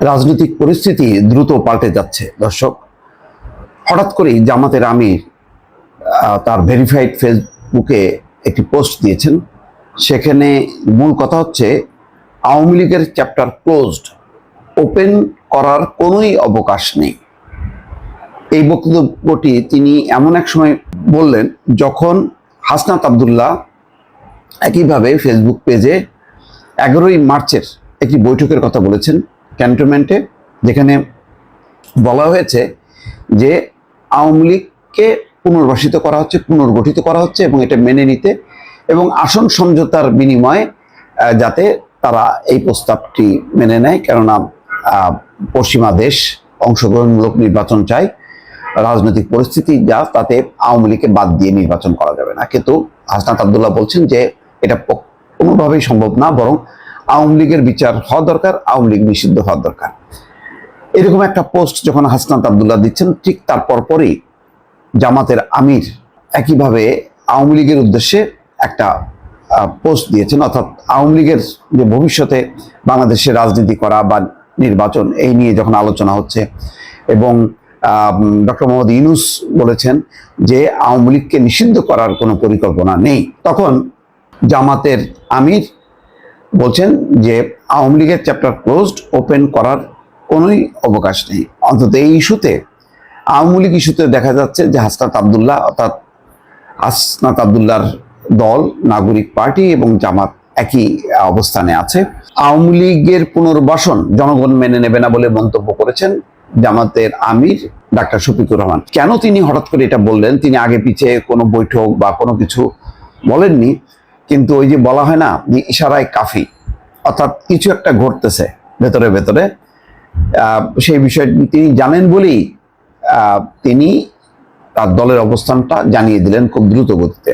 রাজনৈতিক পরিস্থিতি দ্রুত পাল্টে যাচ্ছে দর্শক। হঠাৎ করেই জামাতের আমির তার ভেরিফাইড ফেসবুকে একটি পোস্ট দিয়েছেন। সেখানে মূল কথা হচ্ছে আওয়ামী লীগের চ্যাপ্টার ক্লোজড, ওপেন করার কোনোই অবকাশ নেই। এই বক্তব্যটি তিনি এমন এক সময় বললেন যখন হাসনাত আব্দুল্লাহ একইভাবে ফেসবুক পেজে 11ই মার্চের একটি বৈঠকের কথা বলেছেন ক্যান্টনমেন্টে, যেখানে বলা হয়েছে যে আওয়ামী লীগকে পুনর্বাসিত করা হচ্ছে, পুনর্গঠিত করা হচ্ছে এবং এটা মেনে নিতে এবং আসন সমঝোতার বিনিময়ে যাতে তারা এই প্রস্তাবটি মেনে নেয়, কেননা পশ্চিমা দেশ অংশগ্রহণমূলক নির্বাচন চায়। রাজনৈতিক পরিস্থিতি যা, তাতে আওয়ামী লীগকে বাদ দিয়ে নির্বাচন করা যাবে না। কিন্তু হাসনাত আব্দুল্লাহ বলছেন যে এটা কোনোভাবেই সম্ভব না, বরং আওয়ামী লীগের বিচার হওয়া দরকার, আওয়ামী লীগ নিষিদ্ধ হওয়া দরকার। এরকম একটা পোস্ট যখন হাসনাত আব্দুল্লাহ দিচ্ছেন, ঠিক তার পরপরই জামাতের আমির একইভাবে আওয়ামী লীগের উদ্দেশ্যে একটা পোস্ট দিয়েছেন। অর্থাৎ আওয়ামী লীগের যে ভবিষ্যতে বাংলাদেশে রাজনীতি করা বা নির্বাচন, এই নিয়ে যখন আলোচনা হচ্ছে এবং ডক্টর মোহাম্মদ ইউনূস বলেছেন যে আওয়ামী লীগকে নিষিদ্ধ করার কোনো পরিকল্পনা নেই, তখন জামাতের আমির বলছেন যে আওয়ামী লীগের চ্যাপ্টার ক্লোজড, ওপেন করার কোনোই অবকাশ নেই। অন্তত এই ইস্যুতে, আওয়ামী লীগ ইস্যুতে দেখা যাচ্ছে যে হাসনাত আব্দুল্লাহ, অর্থাৎ হাসনাত আব্দুল্লাহর দল নাগরিক পার্টি এবং জামাত একই অবস্থানে আছে। আওয়ামী লীগের পুনর্বাসন জনগণ মেনে নেবে না বলে মন্তব্য করেছেন জামাতের আমির ডাক্তার শফিকুর রহমান। কেন তিনি হঠাৎ করে এটা বললেন? তিনি আগে পিছিয়ে কোনো বৈঠক বা কোনো কিছু বলেননি, কিন্তু ওই যে বলা হয় না যে ইশারায় কাফি, অর্থাৎ কিছু একটা ঘটতেছে ভেতরে ভেতরে, সেই বিষয়টি তিনি জানেন বলেই তিনি তার দলের অবস্থানটা জানিয়ে দিলেন খুব দ্রুত গতিতে।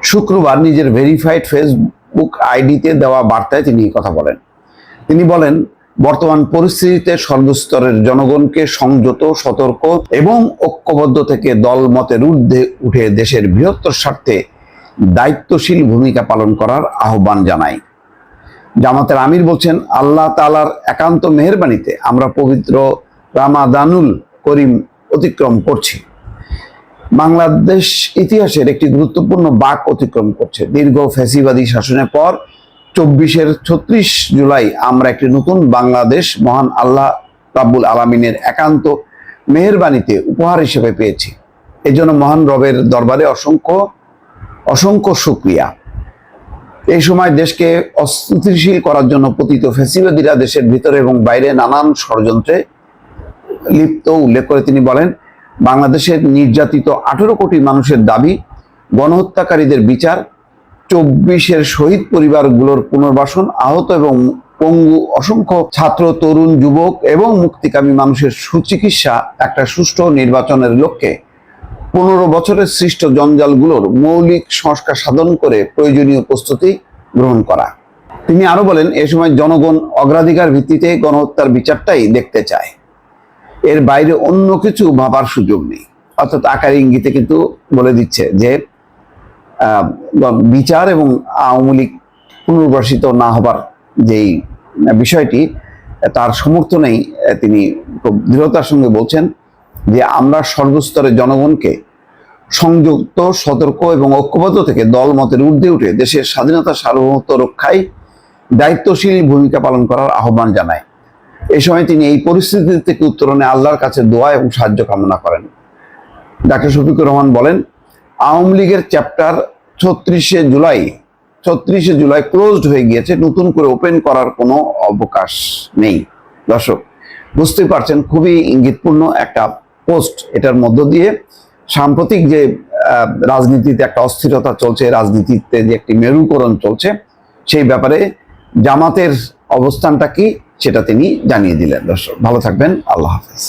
শুক্রবার নিজের ভেরিফাইড ফেসবুক আইডিতে দেওয়া বার্তায় তিনি কথা বলেন। তিনি বলেন, বর্তমান পরিস্থিতিতে সর্বস্তরের জনগণকে সংযত, সতর্ক এবং ঐক্যবদ্ধ থেকে দল মতের ঊর্ধ্বে উঠে দেশের বৃহত্তর স্বার্থে দায়িত্বশীল ভূমিকা পালন করার আহ্বান জানাই। জামাতের আমির বলছেন, আল্লাহ তাআলার একান্ত মেহেরবানিতে আমরা পবিত্র রামাদানুল করিম অতিক্রম করছি। বাংলাদেশ ইতিহাসের একটি গুরুত্বপূর্ণ বাঁক অতিক্রম করছে। দীর্ঘ ফ্যাসিবাদী শাসনের পর 36 জুলাই আমরা একটি নতুন বাংলাদেশ মহান আল্লাহ রাব্বুল আলামিনের একান্ত মেহেরবানিতে উপহার হিসেবে পেয়েছি। এজন্য মহান রবের দরবারে অসংখ্য অসংখ্য শুকরিয়া। এই সময় দেশকে অস্থিতিশীল করার জন্য পতিত ফ্যাসিবাদীরা দেশের ভিতরে এবং বাইরে নানান ষড়যন্ত্রে লিপ্ত উল্লেখ করে তিনি বলেন, বাংলাদেশের নির্যাতিত 18 কোটি মানুষের দাবি গণহত্যাকারীদের বিচার, 24 শহীদ পরিবারগুলোর পুনর্বাসন, আহত এবং পঙ্গু অসংখ্য ছাত্র, তরুণ, যুবক এবং মুক্তিকামী মানুষের সুচিকিৎসা, একটা সুষ্ঠু নির্বাচনের লক্ষ্যে 15 বছরের সৃষ্ট জঞ্জালগুলোর মৌলিক সংস্কার সাধন করে প্রয়োজনীয় প্রস্তুতি গ্রহণ করা। তিনি আরো বলেন, এ সময় জনগণ অগ্রাধিকার ভিত্তিতে গণহত্যার বিচারটাই দেখতে চায়, এর বাইরে অন্য কিছু ভাবার সুযোগ নেই। অর্থাৎ আকার ইঙ্গিতে কিন্তু বলে দিচ্ছে যে বিচার এবং আওয়ামী লীগ পুনর্বাসিত না হবার যেই বিষয়টি, তার সমর্থনেই তিনি খুব দৃঢ়তার সঙ্গে বলছেন যে আমরা সর্বস্তরের জনগণকে সংযুক্ত, সতর্ক এবং ঐক্যবদ্ধ থেকে দল মতের ঊর্ধ্বে উঠে দেশের স্বাধীনতা সার্বভৌমত্ব রক্ষায় দায়িত্বশীল ভূমিকা পালন করার আহ্বান জানায়। এই সময় তিনি এই পরিস্থিতি থেকে উত্তরণে আল্লাহর কাছে দোয়া এবং সাহায্য কামনা করেন। ডাক্তার শফিকুর রহমান বলেন, আওয়ামী লীগের চ্যাপ্টার 36 জুলাই ক্লোজড হয়ে গিয়েছে, নতুন করে ওপেন করার কোনো অবকাশ নেই। দর্শক বুঝতে পারছেন, খুবই ইঙ্গিতপূর্ণ একটা পোস্ট। এটার মধ্য দিয়ে সাম্প্রতিক যে রাজনীতিতে একটা অস্থিরতা চলছে, রাজনীতিতে যে একটি মেরুকরণ চলছে, সেই ব্যাপারে জামাতের অবস্থানটা কি সেটা তিনি জানিয়ে দিলেন। দর্শক ভালো থাকবেন, আল্লাহ হাফেজ।